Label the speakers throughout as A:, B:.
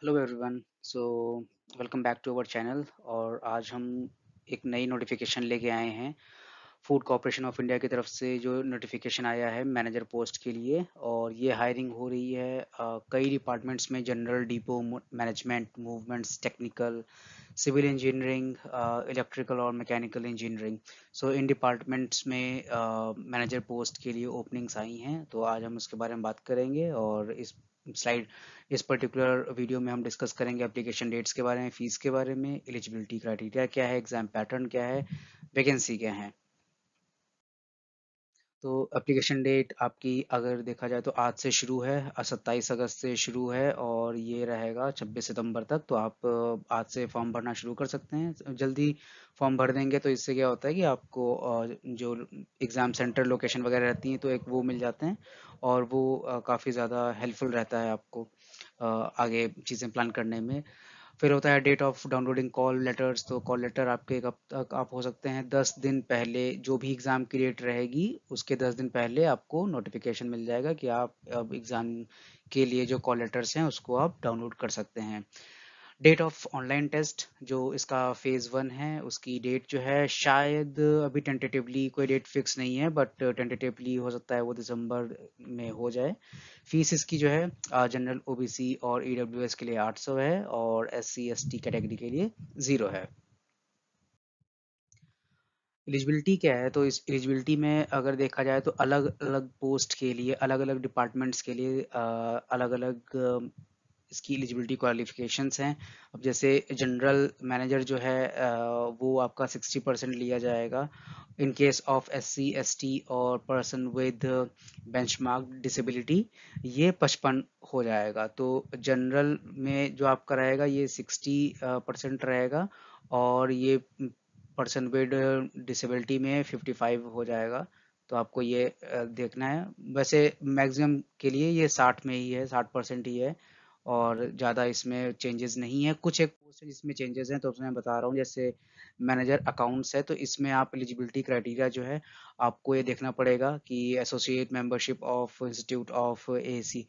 A: Hello everyone. So welcome back to our channel. और आज हम एक नई नोटिफिकेशन लेके आए हैं। फूड कॉर्पोरेशन ऑफ इंडिया की तरफ से जो नोटिफिकेशन आया है मैनेजर पोस्ट के लिए, और ये हायरिंग हो रही है कई डिपार्टमेंट्स में। General, depot management, movements, technical, civil engineering, electrical और mechanical engineering. So in departments में मैनेजर पोस्ट के लिए ओपनिंग्स आई हैं। तो आज हम उसके बारे में बात करेंगे, और इस पर्टिकुलर वीडियो में हम डिस्कस करेंगे एप्लीकेशन डेट्स के बारे में, फीस के बारे में, एलिजिबिलिटी क्राइटेरिया क्या है, एग्जाम पैटर्न क्या है, वैकेंसी क्या है। तो एप्लीकेशन डेट आपकी अगर देखा जाए तो आज से शुरू है, 27 अगस्त से शुरू है, और ये रहेगा 26 सितंबर तक। तो आप आज से फॉर्म भरना शुरू कर सकते हैं। जल्दी फॉर्म भर देंगे तो इससे क्या होता है कि आपको जो एग्ज़ाम सेंटर लोकेशन वगैरह रहती हैं तो एक वो मिल जाते हैं, और वो काफ़ी ज़्यादा हेल्पफुल रहता है आपको आगे चीज़ें प्लान करने में। फिर होता है date of downloading call letters. तो कॉल लेटर आपके कब तक आप हो सकते हैं, 10 दिन पहले, जो भी एग्ज़ाम की डेट रहेगी उसके 10 दिन पहले आपको नोटिफिकेशन मिल जाएगा कि आप अब एग्ज़ाम के लिए जो कॉल लेटर्स हैं उसको आप डाउनलोड कर सकते हैं। डेट ऑफ ऑनलाइन टेस्ट, जो इसका फेज़ 1 है, उसकी डेट जो है शायद अभी टेंटेटिवली कोई डेट फिक्स नहीं है, बट टेंटेटिवली हो सकता है वो दिसंबर में हो जाए। फीस इसकी जो है जनरल, ओबीसी और ईडब्ल्यूएस के लिए 800 है, और एससी एसटी कैटेगरी के लिए 0 है। एलिजिबिलिटी क्या है, तो इस एलिजिबिलिटी में अगर देखा जाए तो अलग अलग पोस्ट के लिए, अलग अलग डिपार्टमेंट्स के लिए अलग अलग इसकी एलिजिबिलिटी क्वालिफिकेशंस हैं। अब जैसे जनरल मैनेजर जो है वो आपका 60% लिया जाएगा। In case of SC ST और पर्सन विद बेंचमार्क डिसेबिलिटी ये 55 हो जाएगा। तो जनरल में जो आपका रहेगा ये 60% रहेगा, और ये पर्सन विद डिसेबिलिटी में 55 हो जाएगा। तो आपको ये देखना है। वैसे मैक्सिमम के लिए ये 60 में ही है, 60% ही है, और ज़्यादा इसमें चेंजेस नहीं है। कुछ एक पोस्ट है जिसमें चेंजेस हैं, तो उसमें मैं बता रहा हूँ। जैसे मैनेजर अकाउंट्स है, तो इसमें आप एलिजिबिलिटी क्राइटेरिया जो है आपको ये देखना पड़ेगा कि associate membership of institute of AC,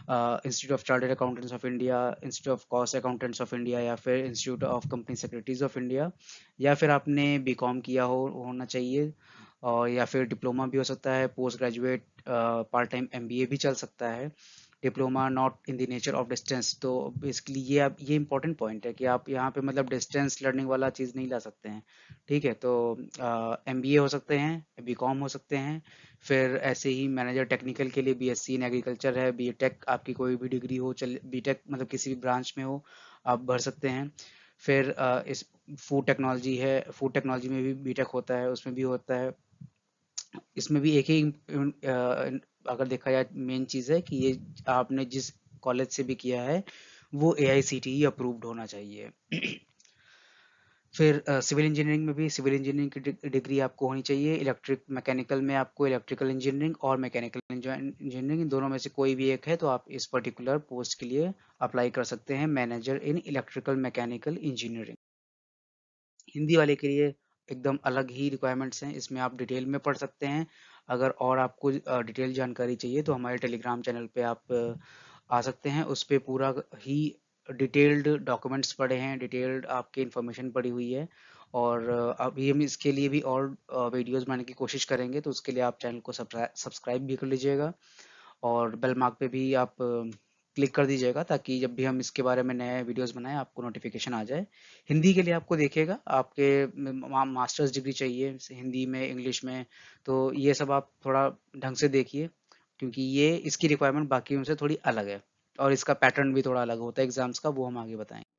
A: institute of chartered accountants of India, institute of cost accountants of India, या फिर institute of company secretaries of India, या फिर आपने बीकॉम किया होना चाहिए, और या फिर डिप्लोमा भी हो सकता है, post graduate part time MBA भी चल सकता है। Diploma not in the nature of distance. तो बेसिकली ये आप, ये इंपॉर्टेंट पॉइंट है कि आप यहाँ पे मतलब डिस्टेंस लर्निंग वाला चीज़ नहीं ला सकते हैं। ठीक है, तो एमबीए हो सकते हैं, बीकॉम हो सकते हैं। फिर ऐसे ही मैनेजर टेक्निकल के लिए बीएससी इन एग्रीकल्चर है, बीटेक आपकी कोई भी डिग्री हो, चल बीटेक मतलब किसी भी ब्रांच में हो आप भर सकते हैं। फिर इस फूड टेक्नोलॉजी है, फूड टेक्नोलॉजी में भी बीटेक होता है, उसमें भी होता है। इसमें भी एक ही अगर देखा जाए मेन चीज़ है कि ये आपने जिस कॉलेज से भी किया है वो एआईसीटीई अप्रूव्ड होना चाहिए। फिर सिविल इंजीनियरिंग में भी सिविल इंजीनियरिंग की डिग्री आपको होनी चाहिए। इलेक्ट्रिक मैकेनिकल में आपको इलेक्ट्रिकल इंजीनियरिंग और मैकेनिकल इंजीनियरिंग, इन दोनों में से कोई भी एक है तो आप इस पर्टिकुलर पोस्ट के लिए अप्लाई कर सकते हैं, manager in electrical mechanical engineering. Hindi वाले के लिए एकदम अलग ही रिक्वायरमेंट्स हैं, इसमें आप डिटेल में पढ़ सकते हैं। अगर और आपको डिटेल जानकारी चाहिए तो हमारे टेलीग्राम चैनल पे आप आ सकते हैं। उस पे पूरा ही डिटेल्ड डॉक्यूमेंट्स पड़े हैं, डिटेल्ड आपकी इन्फॉर्मेशन पड़ी हुई है। और अभी हम इसके लिए भी और वीडियोस बनाने की कोशिश करेंगे, तो उसके लिए आप चैनल को सब्सक्राइब भी कर लीजिएगा, और बेल मार्क पे भी आप क्लिक कर दीजिएगा, ताकि जब भी हम इसके बारे में नए वीडियोस बनाएं आपको नोटिफिकेशन आ जाए। हिंदी के लिए आपको देखिएगा, आपके मास्टर्स डिग्री चाहिए हिंदी में, इंग्लिश में, तो ये सब आप थोड़ा ढंग से देखिए, क्योंकि ये इसकी रिक्वायरमेंट बाकी उनसे थोड़ी अलग है, और इसका पैटर्न भी थोड़ा अलग होता है एग्जाम्स का, वो हम आगे बताएंगे।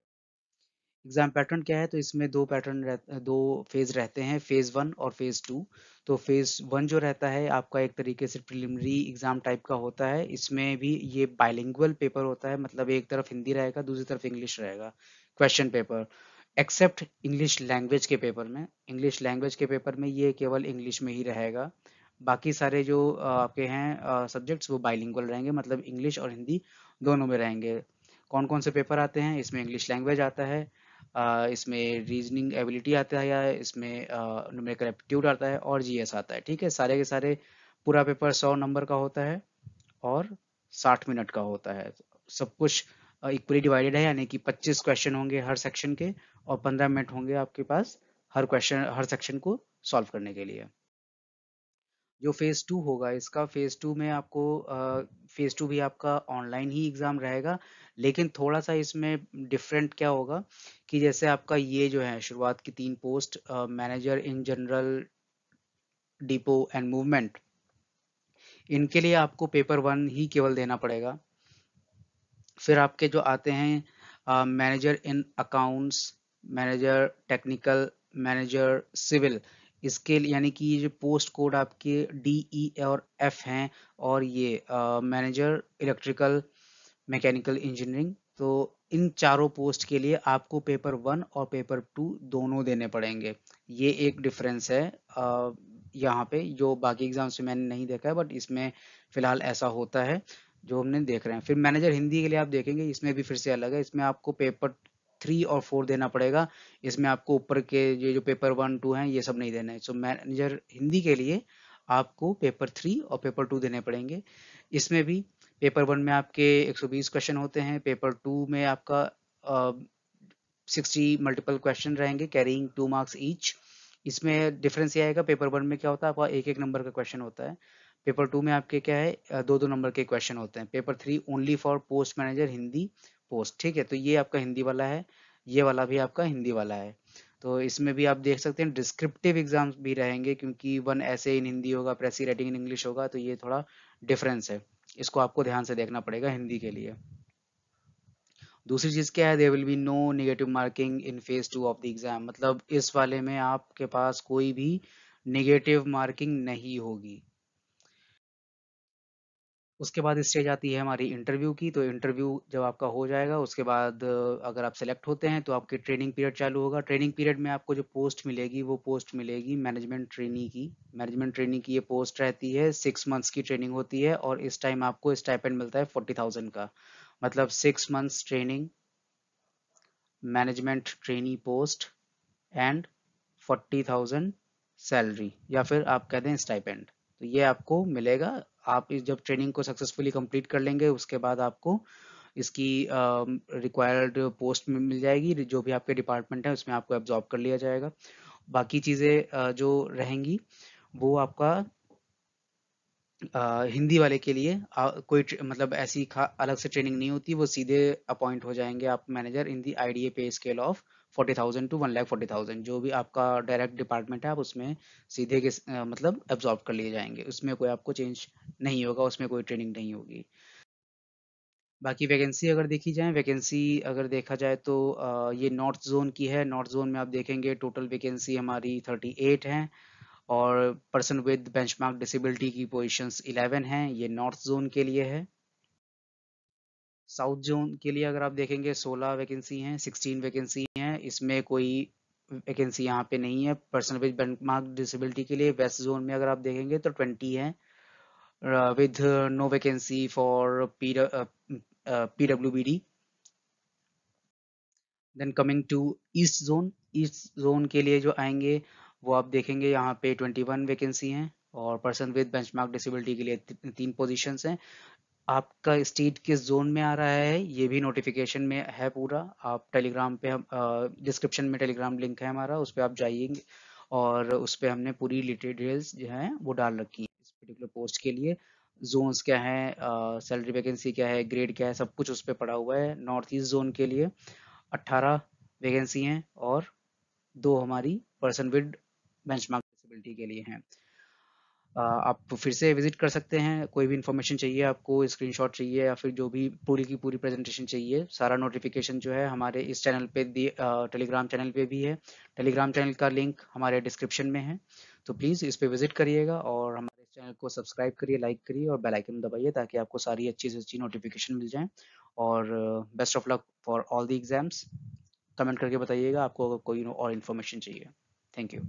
A: एग्जाम पैटर्न क्या है, तो इसमें दो फेज रहते हैं, फेज 1 और फेज 2। तो फेज 1 जो रहता है आपका एक तरीके से प्रिलिमिनरी एग्जाम टाइप का होता है। इसमें भी ये बाइलिंगुअल पेपर होता है, मतलब एक तरफ हिंदी रहेगा, दूसरी तरफ इंग्लिश रहेगा, question paper. Except English language के पेपर में, इंग्लिश लैंग्वेज के पेपर में ये केवल इंग्लिश में ही रहेगा। बाकी सारे जो आपके हैं सब्जेक्ट्स वो बाइलिंगुअल रहेंगे, मतलब इंग्लिश और हिंदी दोनों में रहेंगे। कौन कौन से पेपर आते हैं इसमें, इंग्लिश लैंग्वेज आता है, इसमें रीजनिंग एबिलिटी आता है, या इसमें न्यूमेरिकल एप्टीट्यूड आता है, और जीएस आता है। ठीक है, सारे के सारे पूरा पेपर 100 नंबर का होता है, और 60 मिनट का होता है। सब कुछ इक्वली डिवाइडेड है, यानी कि 25 क्वेश्चन होंगे हर सेक्शन के और 15 मिनट होंगे आपके पास हर सेक्शन को सॉल्व करने के लिए। जो फेज 2 होगा इसका, फेज 2 में आपको फेज 2 भी आपका ऑनलाइन ही एग्जाम रहेगा, लेकिन थोड़ा सा इसमें डिफरेंट क्या होगा कि जैसे आपका ये जो है शुरुआत की 3 post, manager in general depot and movement, इनके लिए आपको पेपर 1 ही केवल देना पड़ेगा। फिर आपके जो आते हैं manager in accounts, manager technical, manager civil, इसके लिए यानी कि ये जो पोस्ट कोड आपके डी, ई और एफ हैं, और ये मैनेजर इलेक्ट्रिकल मैकेनिकल इंजीनियरिंग, तो इन चारों पोस्ट के लिए आपको पेपर 1 और पेपर 2 दोनों देने पड़ेंगे। ये एक डिफरेंस है यहाँ पे, जो बाकी एग्जाम्स में मैंने नहीं देखा है, बट इसमें फिलहाल ऐसा होता है जो हमने देख रहे हैं। फिर मैनेजर हिंदी के लिए आप देखेंगे, इसमें भी फिर से अलग है, इसमें आपको पेपर 3 और 4 देना पड़ेगा। इसमें आपको ऊपर के ये जो पेपर 1, 2 हैं ये सब नहीं देना है। सो मैनेजर हिंदी के लिए आपको पेपर 3 और पेपर 2 देने पड़ेंगे। इसमें भी पेपर 1 में आपके 120 क्वेश्चन होते हैं, पेपर 2 में आपका 60 मल्टीपल क्वेश्चन रहेंगे कैरिंग 2 मार्क्स ईच। इसमें डिफरेंस ये आएगा, पेपर 1 में क्या होता है आपका एक एक नंबर का क्वेश्चन होता है, पेपर 2 में आपके क्या है दो दो नंबर के क्वेश्चन होते हैं। Paper 3 only for post manager Hindi post, ठीक है, तो ये आपका हिंदी वाला है, ये वाला भी आपका हिंदी वाला है। तो इसमें भी आप देख सकते हैं डिस्क्रिप्टिव एग्जाम्स भी रहेंगे, क्योंकि 1 ऐसे इन हिंदी होगा, प्रेसी राइटिंग इन इंग्लिश होगा, तो ये थोड़ा डिफरेंस है, इसको आपको ध्यान से देखना पड़ेगा हिंदी के लिए। दूसरी चीज क्या है, there will be no negative marking in phase 2 of the exam, मतलब इस वाले में आपके पास कोई भी नेगेटिव मार्किंग नहीं होगी। उसके बाद स्टेज आती है हमारी इंटरव्यू की, तो इंटरव्यू जब आपका हो जाएगा उसके बाद अगर आप सेलेक्ट होते हैं तो आपकी ट्रेनिंग पीरियड चालू होगा। ट्रेनिंग पीरियड में आपको जो पोस्ट मिलेगी वो पोस्ट मिलेगी मैनेजमेंट ट्रेनी की। मैनेजमेंट ट्रेनी की ये पोस्ट रहती है, 6 मंथ्स की ट्रेनिंग होती है, और इस टाइम आपको स्टाइपेंड मिलता है 40,000 का, मतलब 6 months training, management trainee post and 40,000 salary, या फिर आप कह दें स्टाइपेंड, तो ये आपको मिलेगा। आप जब ट्रेनिंग को सक्सेसफुली कंप्लीट कर लेंगे उसके बाद आपको इसकी रिक्वायर्ड पोस्ट में मिल जाएगी, जो भी आपके डिपार्टमेंट है उसमें आपको एब्जॉर्ब कर लिया जाएगा। बाकी चीज़ें जो रहेंगी वो आपका हिंदी वाले के लिए कोई मतलब ऐसी अलग से ट्रेनिंग नहीं होती, वो सीधे अपॉइंट हो जाएंगे आप manager in the IDA pay scale of 40,000 to 1,40,000, जो भी आपका डायरेक्ट डिपार्टमेंट है आप उसमें सीधे के मतलब एब्जॉर्ब कर लिए जाएंगे, उसमें कोई आपको चेंज नहीं होगा, उसमें कोई ट्रेनिंग नहीं होगी। बाकी वैकेंसी अगर देखी जाए, वैकेंसी अगर देखा जाए तो ये नॉर्थ जोन की है। नॉर्थ जोन में आप देखेंगे टोटल वैकेंसी हमारी 38 हैं, और पर्सन विद बेंचमार्क डिसेबिलिटी की पोजीशंस 11 हैं, ये नॉर्थ जोन के लिए है। साउथ जोन के लिए अगर आप देखेंगे 16 वैकेंसी हैं, 16 वैकेंसी हैं, इसमें कोई वैकेंसी यहाँ पे नहीं है पर्सन विद बेंचमार्क डिसेबिलिटी के लिए। वेस्ट जोन में अगर आप देखेंगे तो 20 है, with no vacancy for PWBD. Then coming to east zone, east zone के लिए जो आएंगे वो आप देखेंगे यहाँ पे 21 वैकेंसी हैं, और पर्सन विद बेंचमार्क डिसेबिलिटी के लिए 3 पोजीशंस हैं। आपका स्टेट किस जोन में आ रहा है ये भी नोटिफिकेशन में है पूरा, आप टेलीग्राम पे हम डिस्क्रिप्शन में टेलीग्राम लिंक है हमारा, उस पर आप जाइएंगे और उस पर हमने पूरी डिटेल्स जो है वो डाल रखी है इस पर्टिकुलर पोस्ट के लिए। जोन्स क्या है, सैलरी वैकेंसी क्या है, ग्रेड क्या है, सब कुछ उस पर पड़ा हुआ है। नॉर्थ ईस्ट जोन के लिए 18 वैकेंसी हैं, और 2 हमारी पर्सन विद बेंचमार्क डिसेबिलिटी के लिए हैं। आप फिर से विजिट कर सकते हैं, कोई भी इन्फॉर्मेशन चाहिए आपको, स्क्रीनशॉट चाहिए या फिर जो भी पूरी की पूरी प्रेजेंटेशन चाहिए, सारा नोटिफिकेशन जो है हमारे इस चैनल पे टेलीग्राम चैनल पे भी है। टेलीग्राम चैनल का लिंक हमारे डिस्क्रिप्शन में है, तो प्लीज़ इस पे विजिट करिएगा और हमारे चैनल को सब्सक्राइब करिए, लाइक करिए और बेल आइकन दबाइए, ताकि आपको सारी अच्छी से अच्छी नोटिफिकेशन मिल जाए। और best of luck for all the exams. Comment करके बताइएगा आपको अगर कोई और इन्फॉर्मेशन चाहिए। Thank you.